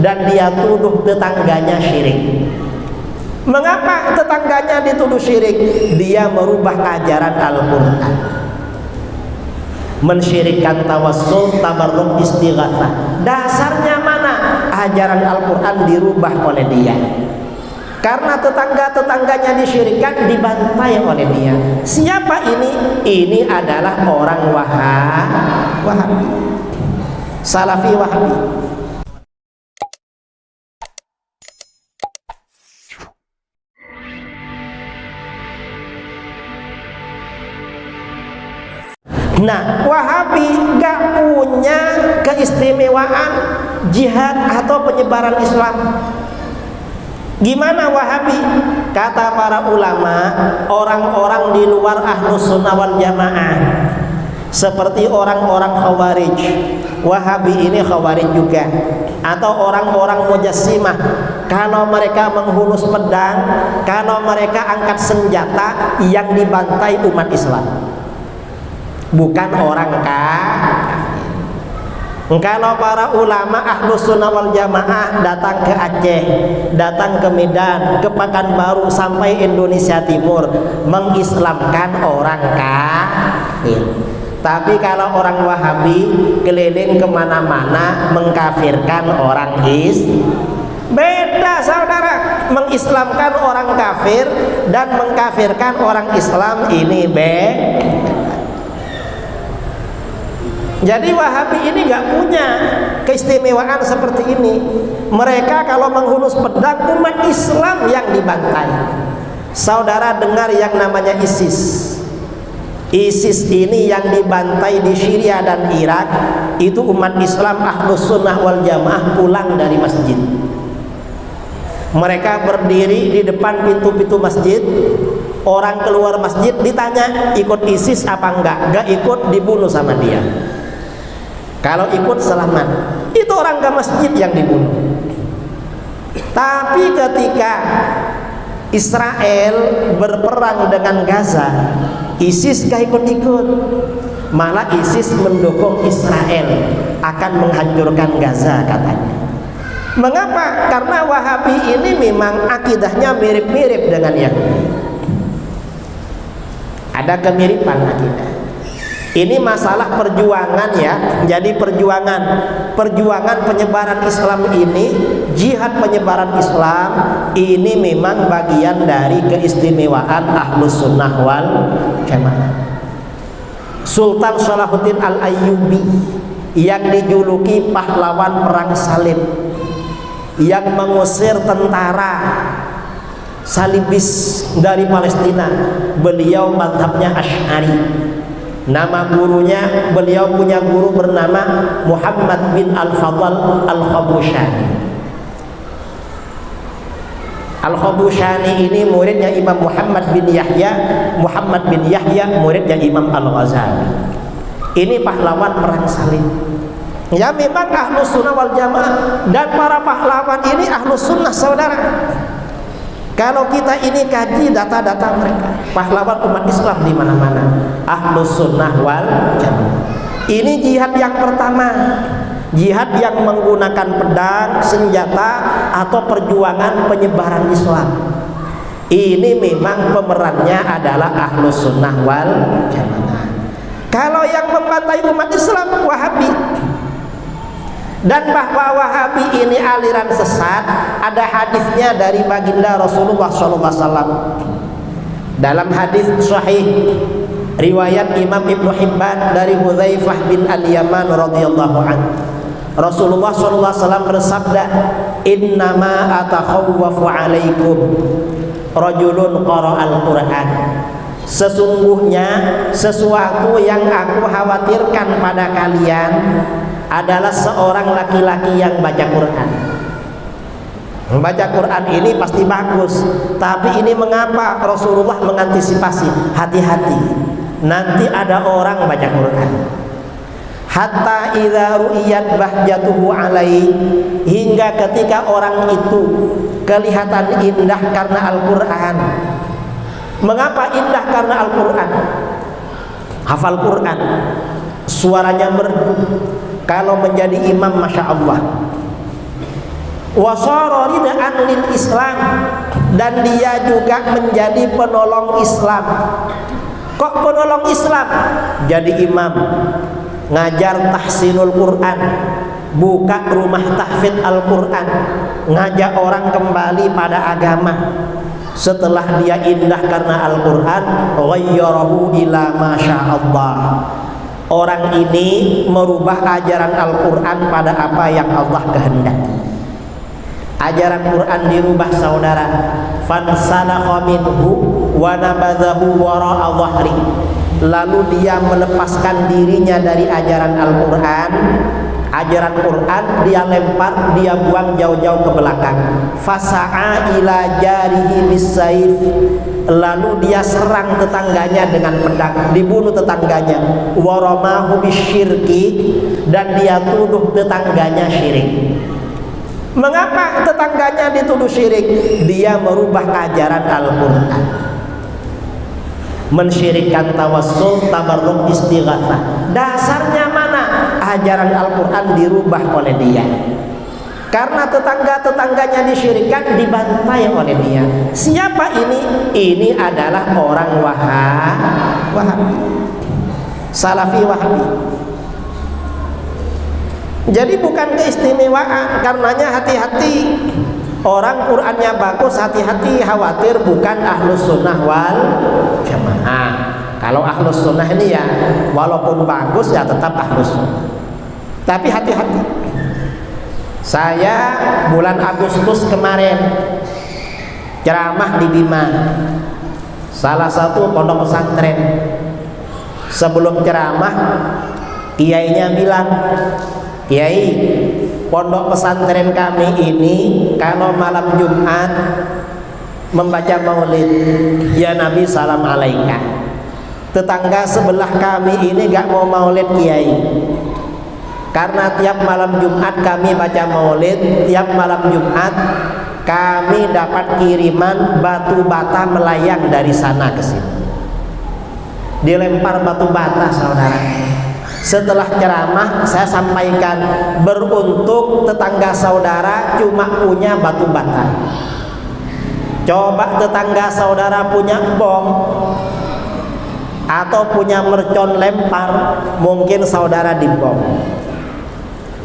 dan dia tuduh tetangganya syirik. Mengapa tetangganya dituduh syirik? Dia merubah ajaran Al-Quran, mensyirikkan tawassul, tabarruk, istighatsah. Dasarnya mana? Ajaran Al-Quran dirubah oleh dia. Karena tetangga-tetangganya disyirikkan, dibantai oleh dia. Siapa ini? Ini adalah orang Wahabi, Salafi Wahabi. Nah, Wahabi gak punya keistimewaan jihad atau penyebaran Islam. Gimana Wahabi? Kata para ulama, orang-orang di luar Ahlus Sunnah wal Jamaah, seperti orang-orang Khawarij. Wahabi ini Khawarij juga, atau orang-orang Mujassimah. Kalau mereka menghunus pedang, kalau mereka angkat senjata, yang dibantai umat Islam, bukan orang kafir. Kalau para ulama Ahlus Sunnah wal Jamaah datang ke Aceh, datang ke Medan, ke Pekanbaru, sampai Indonesia Timur, mengislamkan orang kafir. Tapi kalau orang Wahabi keliling kemana-mana mengkafirkan orang beda saudara. Mengislamkan orang kafir dan mengkafirkan orang Islam ini beda. Jadi Wahabi ini gak punya keistimewaan seperti ini. Mereka kalau menghunus pedang, umat Islam yang dibantai. Saudara dengar yang namanya ISIS. ISIS ini yang dibantai di Syria dan Irak, itu umat Islam Ahlus Sunnah wal Jamaah pulang dari masjid. Mereka berdiri di depan pintu-pintu masjid. Orang keluar masjid ditanya, ikut ISIS apa enggak? Enggak ikut, dibunuh sama dia. Kalau ikut selamat. Itu orang ke masjid yang dibunuh. Tapi ketika Israel berperang dengan Gaza, ISIS gak ikut-ikut. Malah ISIS mendukung Israel akan menghancurkan Gaza katanya. Mengapa? Karena Wahabi ini memang akidahnya mirip-mirip dengan Yahudi. Ada kemiripan akidah. Ini masalah perjuangan ya. Jadi perjuangan penyebaran Islam ini, jihad penyebaran Islam ini memang bagian dari keistimewaan Ahlus Sunnah wal Jamaah. Sultan Salahuddin Al-Ayyubi yang dijuluki pahlawan perang salib, yang mengusir tentara salibis dari Palestina, beliau mazhabnya Asy'ari. Nama gurunya, beliau punya guru bernama Muhammad bin Al-Fadl Al-Khabushani. Al-Khabushani ini muridnya Imam Muhammad bin Yahya. Muhammad bin Yahya muridnya Imam Al-Ghazali. Ini pahlawan perang salib. Ya memang Ahlus Sunnah wal Jamaah, dan para pahlawan ini Ahlus Sunnah saudara. Kalau kita ini kaji data-data mereka, pahlawan umat Islam di mana-mana, Ahlus Sunnah wal Jamaah. Ini jihad yang pertama, jihad yang menggunakan pedang, senjata, atau perjuangan penyebaran Islam. Ini memang pemerannya adalah Ahlus Sunnah wal Jamaah. Kalau yang membantai umat Islam Wahabi. Dan bahwa Wahabi ini aliran sesat, ada hadisnya dari baginda Rasulullah SAW. Dalam hadis sahih riwayat Imam Ibnu Hibban dari Hudzaifah bin Al-Yaman radhiyallahu anhu, Rasulullah SAW bersabda, "Innama atakhawwafu alaikum rajulun qara'al Qur'an." Sesungguhnya sesuatu yang aku khawatirkan pada kalian adalah seorang laki-laki yang baca Quran. Membaca Quran ini pasti bagus, tapi ini mengapa Rasulullah mengantisipasi? Hati-hati, nanti ada orang baca Quran. Hatta idza ru'iyat bahjatuhu alai, hingga ketika orang itu kelihatan indah karena Al-Quran. Mengapa indah? Karena Al-Quran. Hafal Quran, suaranya merdu. Kalau menjadi imam, masya Allah. Wasarorina anil Islam, dan dia juga menjadi penolong Islam. Kok penolong Islam? Jadi imam, ngajar tahsinul Quran, buka rumah tahfidz Al-Quran, ngajak orang kembali pada agama. Setelah dia indah karena Al-Quran, ghayyarahu ila masyaallah. Orang ini merubah ajaran Al-Quran pada apa yang Allah kehendaki. Ajaran Quran dirubah saudara. Fansalakha minhu wa nabadhahu wara'a dhahri. Lalu dia melepaskan dirinya dari ajaran Al-Quran. Ajaran Quran dia lempar, dia buang jauh-jauh ke belakang. Fasa'a ila jarihi bisayf. Lalu dia serang tetangganya dengan pedang, dibunuh tetangganya. Waramahu bisyirki, dan dia tuduh tetangganya syirik. Mengapa tetangganya dituduh syirik? Dia merubah ajaran Al-Quran, mensyirikkan tawassul, tabarruk, istighatsah. Dasarnya mana? Ajaran Al-Quran dirubah oleh dia. Karena tetangga-tetangganya disyirikkan, dibantai oleh dia. Siapa ini? Ini adalah orang Wahabi, Salafi Wahabi. Jadi bukan keistimewaan. Karenanya hati-hati. Orang Qurannya bagus, hati-hati, khawatir bukan ahlus sunnah wal jamaah. Kalau ahlus sunnah ini ya walaupun bagus ya tetap ahlus sunnah. Tapi hati-hati. Saya bulan Agustus kemarin ceramah di Bima, salah satu pondok pesantren. Sebelum ceramah, kiainya bilang, "Kiai, pondok pesantren kami ini kalau malam Jumat membaca maulid, ya Nabi salam alaika. Tetangga sebelah kami ini gak mau maulid Kiai, karena tiap malam Jumat kami baca maulid, tiap malam Jumat kami dapat kiriman batu bata melayang dari sana ke sini." Dilempar batu bata saudara. Setelah ceramah saya sampaikan, beruntung tetangga saudara cuma punya batu bata. Coba tetangga saudara punya bom atau punya mercon lempar, mungkin saudara dibom.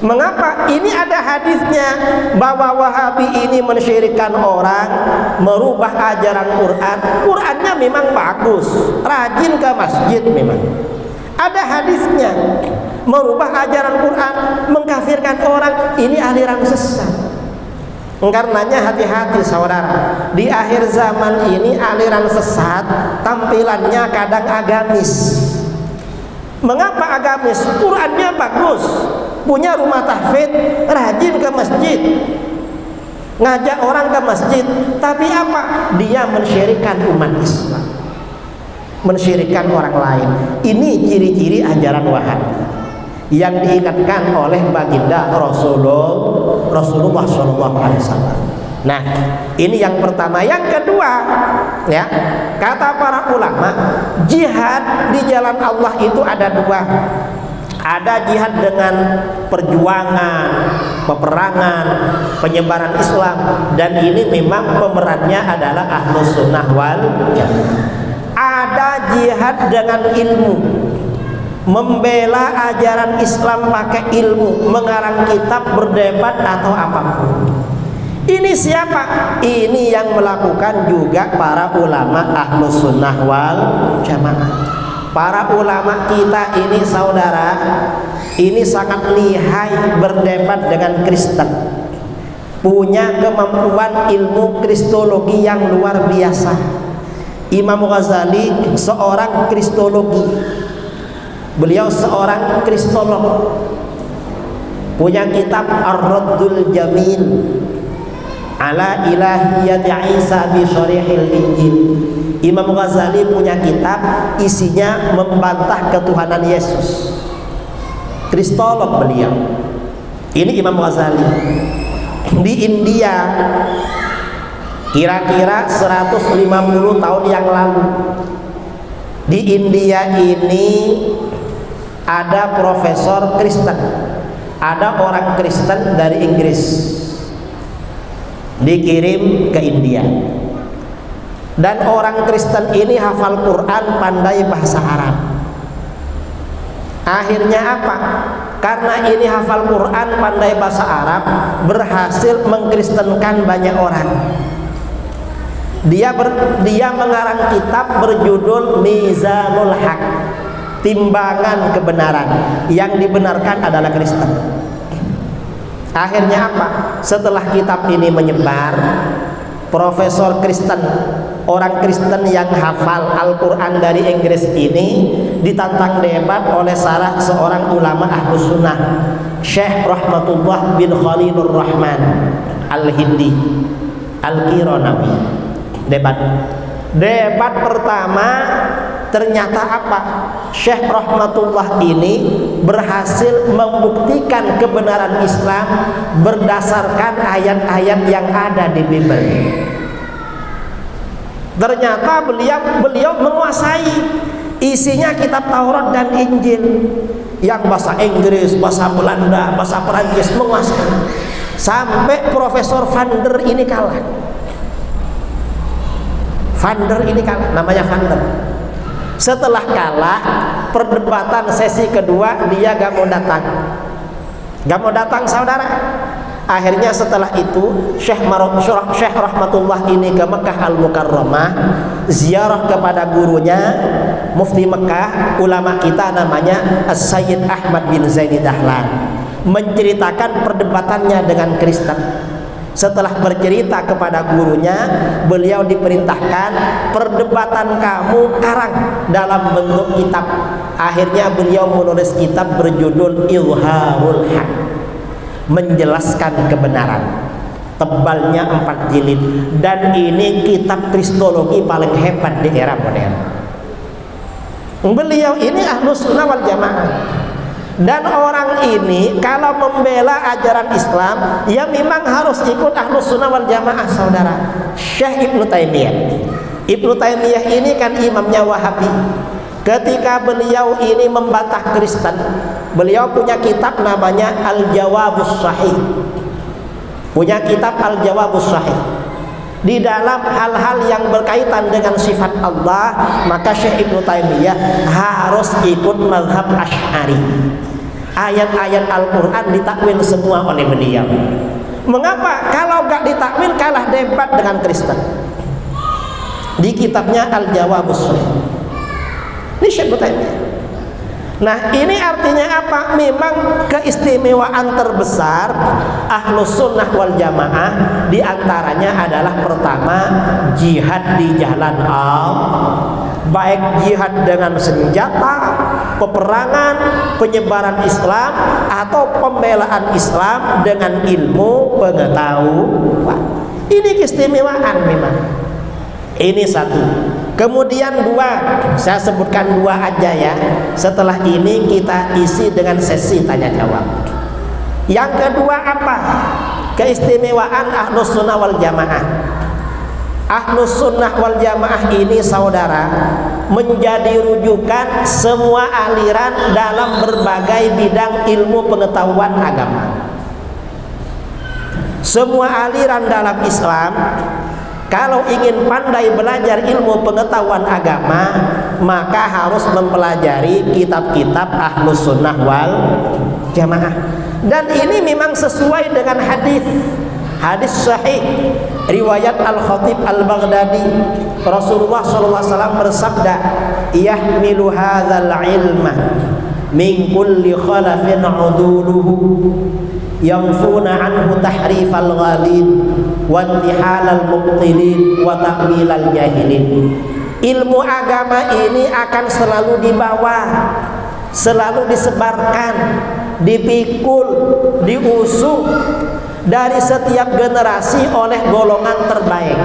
Mengapa? Ini ada hadisnya bahwa Wahabi ini mensyirikkan orang, merubah ajaran Quran. Qurannya memang bagus, rajin ke masjid memang. Ada hadisnya, merubah ajaran Quran, mengkafirkan orang, ini aliran sesat. Karenanya hati-hati saudara. Di akhir zaman ini aliran sesat tampilannya kadang agamis. Mengapa agamis? Qurannya bagus, punya rumah tahfidz, rajin ke masjid, ngajak orang ke masjid, tapi apa? Dia mensyirikkan umat Islam, mensyirikkan orang lain. Ini ciri-ciri ajaran Wahabi yang diingatkan oleh baginda Rasulullah SAW. Nah, ini yang pertama. Yang kedua, ya, kata para ulama, jihad di jalan Allah itu ada dua. Ada jihad dengan perjuangan, peperangan, penyebaran Islam, dan ini memang pemerannya adalah ahlus sunnah wal jamaah. Ada jihad dengan ilmu, membela ajaran Islam pakai ilmu, mengarang kitab, berdebat atau apapun. Ini siapa? Ini yang melakukan juga para ulama ahlus sunnah wal jamaah. Para ulama kita ini saudara, ini sangat lihai berdebat dengan Kristen, punya kemampuan ilmu kristologi yang luar biasa. Imam Ghazali seorang kristologi, beliau seorang kristolog, punya kitab Ar-Raddul Jamil ala ilahiyati Isa bi syarihil Injil. Imam Ghazali punya kitab isinya membantah ketuhanan Yesus. Kristolog beliau. Ini Imam Ghazali. Di India kira-kira 150 tahun yang lalu, di India ini ada profesor Kristen, ada orang Kristen dari Inggris. dikirim ke India. Dan orang Kristen ini hafal Quran, pandai bahasa Arab. Akhirnya apa? Karena ini hafal Quran, pandai bahasa Arab, berhasil mengkristenkan banyak orang. Dia mengarang kitab berjudul Mizanul Haq, timbangan kebenaran. Yang dibenarkan adalah Kristen. Akhirnya apa? Setelah kitab ini menyebar, profesor Kristen, orang Kristen yang hafal Al-Quran dari Inggris ini ditantang debat oleh salah seorang ulama Ahlus Sunnah, Syekh Rahmatullah bin Khalilur Rahman Al-Hindi Al-Qironawi. Debat pertama, ternyata apa? Syekh Rahmatullah ini berhasil membuktikan kebenaran Islam berdasarkan ayat-ayat yang ada di Bible. Ternyata beliau menguasai isinya kitab Taurat dan Injil, yang bahasa Inggris, bahasa Belanda, bahasa Perancis menguasai. Sampai Profesor Vander ini kalah. Namanya Vander. Setelah kalah perdebatan sesi kedua, dia gak mau datang saudara. Akhirnya setelah itu Syekh Rahmatullah ini ke Mekah Al-Mukarramah, ziarah kepada gurunya Mufti Mekah, ulama kita namanya As-Sayyid Ahmad bin Zaini Dahlan, menceritakan perdebatannya dengan Kristen. Setelah bercerita kepada gurunya, beliau diperintahkan, perdebatan kamu karang dalam bentuk kitab. Akhirnya beliau menulis kitab berjudul Izharul Haq, menjelaskan kebenaran. Tebalnya 4 jilid, dan ini kitab kristologi paling hebat di era modern. Beliau ini Ahlus Sunnah wal Jamaah. Dan orang ini kalau membela ajaran Islam, ya memang harus ikut Ahlus Sunnah wal Jamaah saudara. Syekh Ibnu Taimiyah ini kan imamnya Wahabi. Ketika beliau ini membantah Kristen, beliau punya kitab namanya Al-Jawabus Sahih. Di dalam hal-hal yang berkaitan dengan sifat Allah, maka Syekh Ibnu Taimiyah harus ikut mazhab Asy'ari. Ayat-ayat Al-Quran ditakwil semua oleh beliau. Mengapa? Kalau gak ditakwil kalah debat dengan Kristen. Di kitabnya Al-Jawabus Sahih. Ini Syekh Ibnu Taimiyah. Nah, ini artinya apa? Memang keistimewaan terbesar Ahlus Sunnah wal Jamaah diantaranya adalah pertama, jihad di jalan Allah, baik jihad dengan senjata, peperangan, penyebaran Islam, atau pembelaan Islam dengan ilmu pengetahuan. Ini keistimewaan memang. Ini satu. Kemudian dua, saya sebutkan dua aja ya. Setelah ini kita isi dengan sesi tanya jawab. Yang kedua apa? Keistimewaan Ahlus Sunnah wal Jamaah. Ahlus Sunnah wal Jamaah ini saudara menjadi rujukan semua aliran dalam berbagai bidang ilmu pengetahuan agama. Semua aliran dalam Islam kalau ingin pandai belajar ilmu pengetahuan agama, maka harus mempelajari kitab-kitab Ahlus Sunnah wal Jamaah. Dan ini memang sesuai dengan hadis sahih riwayat Al-Khatib Al-Baghdadi. Rasulullah SAW bersabda, "Yahmilu hadzal ilma min kulli khalafin uduluhu yanfuna anhu tahrifal ghalin wa intihalal mubtilin wa ta'wilal jahilin." Ilmu agama ini akan selalu dibawa, selalu disebarkan, dipikul, diusung dari setiap generasi oleh golongan terbaik.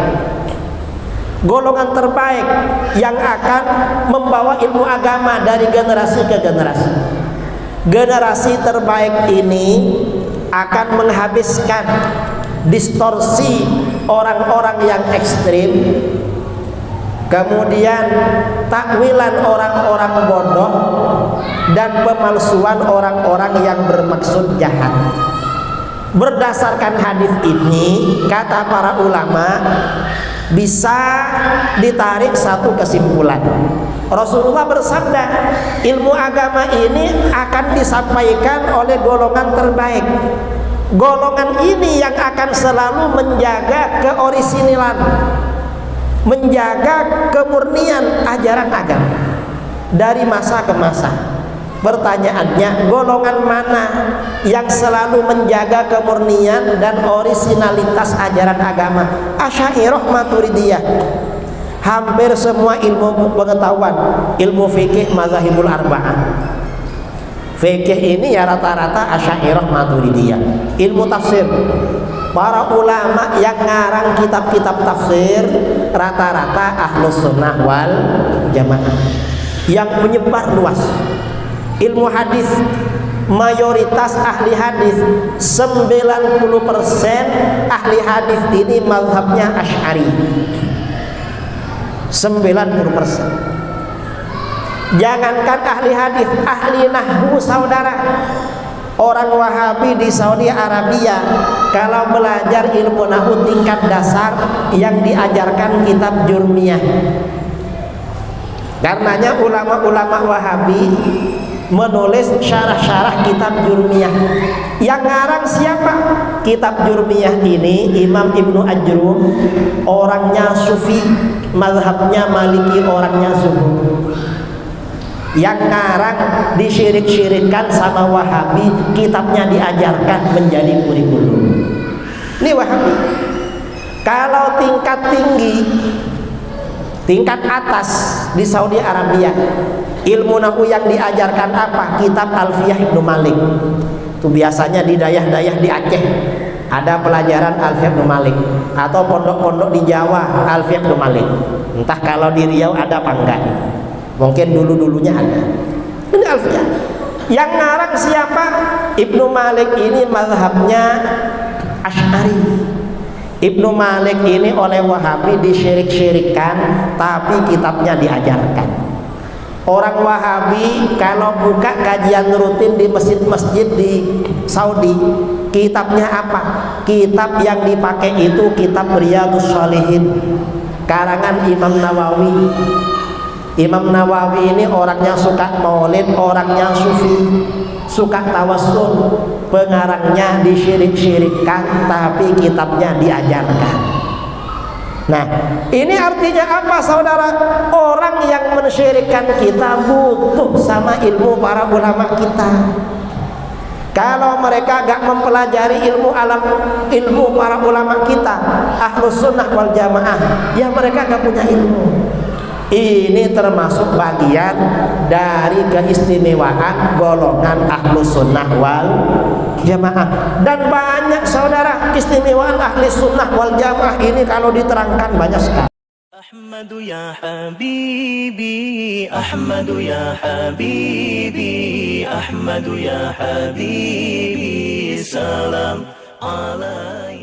Golongan terbaik yang akan membawa ilmu agama dari generasi ke generasi. Generasi terbaik ini akan menghabiskan distorsi orang-orang yang ekstrim, kemudian takwilan orang-orang bodoh, dan pemalsuan orang-orang yang bermaksud jahat. Berdasarkan hadis ini, kata para ulama, bisa ditarik satu kesimpulan. Rasulullah bersabda, ilmu agama ini akan disampaikan oleh golongan terbaik. Golongan ini yang akan selalu menjaga keorisinalan, menjaga kemurnian ajaran agama dari masa ke masa. Pertanyaannya, golongan mana yang selalu menjaga kemurnian dan orisinalitas ajaran agama? Asy'ariyah, Maturidiyah. Hampir semua ilmu pengetahuan, ilmu fikih mazhabul arba'ah. Fikih ini ya rata-rata Asy'ariyah, Maturidiyah. Ilmu tafsir, para ulama yang ngarang kitab-kitab tafsir rata-rata Ahlus Sunnah wal Jamaah yang menyebar luas. Ilmu hadis, mayoritas ahli hadis 90% ahli hadis ini mazhabnya Asy'ari. 90%. Jangankan ahli hadis, ahli nahwu saudara, orang Wahabi di Saudi Arabia kalau belajar ilmu nahwu tingkat dasar yang diajarkan kitab Jurmiyah. Karenanya ulama-ulama Wahabi menulis syarah-syarah kitab Jurmiyah. Yang ngarang siapa? Kitab Jurmiyah ini Imam Ibnu Ajrum, orangnya Sufi, mazhabnya Maliki, orangnya Zuhud. Yang ngarang disyirik-syirikkan sama Wahabi, kitabnya diajarkan menjadi kurikulum. Ini Wahabi. Kalau tingkat tinggi, tingkat atas di Saudi Arabia, ilmu nahwu yang diajarkan apa? Kitab Alfiyah Ibnu Malik. Itu biasanya di dayah-dayah di Aceh ada pelajaran Alfiyah Ibnu Malik, atau pondok-pondok di Jawa Alfiyah Ibnu Malik. Entah kalau di Riau ada apa enggak, mungkin dulu-dulunya ada. Ini Alfiyah. Yang ngarang siapa? Ibnu Malik ini mazhabnya Asy'ari. Ibnu Malik ini oleh Wahabi disyirik-syirikkan, tapi kitabnya diajarkan. Orang Wahabi kalau buka kajian rutin di masjid-masjid di Saudi, kitabnya apa? Kitab yang dipakai itu kitab Riyadhus Shalihin, karangan Imam Nawawi. Imam Nawawi ini orangnya suka maulid, orangnya sufi, suka tawassul. Pengarangnya disyirik-syirikkan, tapi kitabnya diajarkan. Nah, ini artinya apa saudara? Orang yang mensyirikkan kita butuh sama ilmu para ulama kita. Kalau mereka gak mempelajari ilmu para ulama kita, Ahlus Sunnah wal Jamaah, ya mereka gak punya ilmu. Ini termasuk bagian dari keistimewaan golongan Ahlus Sunnah wal Jamaah. Dan banyak saudara keistimewaan Ahli Sunnah wal Jamaah ini kalau diterangkan banyak sekali. Ahmadu ya habibi, Ahmadu ya habibi, Ahmadu ya habibi, salam alaikum.